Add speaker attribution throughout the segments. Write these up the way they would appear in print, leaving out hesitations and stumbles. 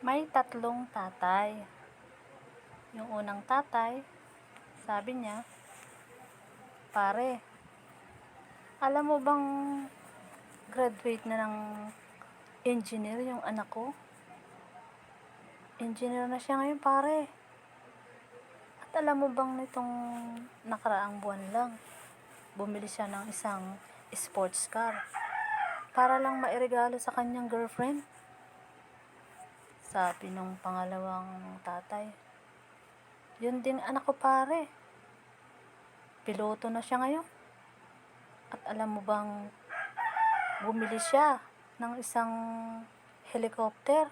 Speaker 1: May tatlong tatay. Yung unang tatay, sabi niya, "Pare, alam mo bang graduate na ng engineer yung anak ko? Engineer na siya ngayon, pare. At alam mo bang nitong nakaraang buwan lang, bumili siya ng isang sports car para lang mairegalo sa kanyang girlfriend?" Sabi nung pangalawang tatay, "Yun din anak ko, pare. Piloto na siya ngayon. At alam mo bang bumili siya ng isang helicopter?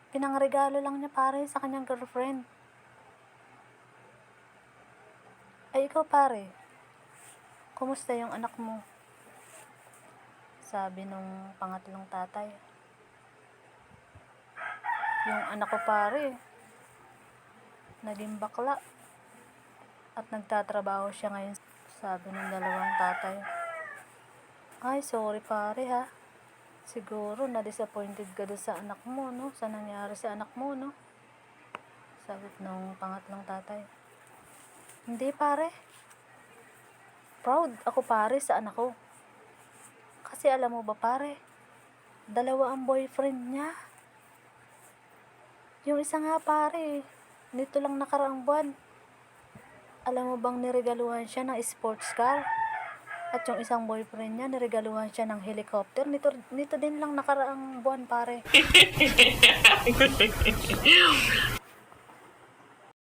Speaker 1: Pinangregalo lang niya, pare, sa kanyang girlfriend." Ay ikaw, pare, kumusta yung anak mo? Sabi nung pangatlong tatay, "Yung anak ko, pare, naging bakla at nagtatrabaho siya ngayon." Sabi ng dalawang tatay, "Ay, sorry, pare, ha. Siguro na-disappointed ka doon sa anak mo, no? Sa nangyari sa anak mo, no?" Sabi nung pangatlong tatay, "Hindi, pare. Proud ako, pare, sa anak ko. Kasi alam mo ba, pare, dalawa ang boyfriend niya. Yung isa nga, pare, nito lang nakaraang buwan, alam mo bang niregaluhan siya ng sports car? At yung isang boyfriend niya, niregaluhan siya ng helicopter. Nito din lang nakaraang buwan, pare."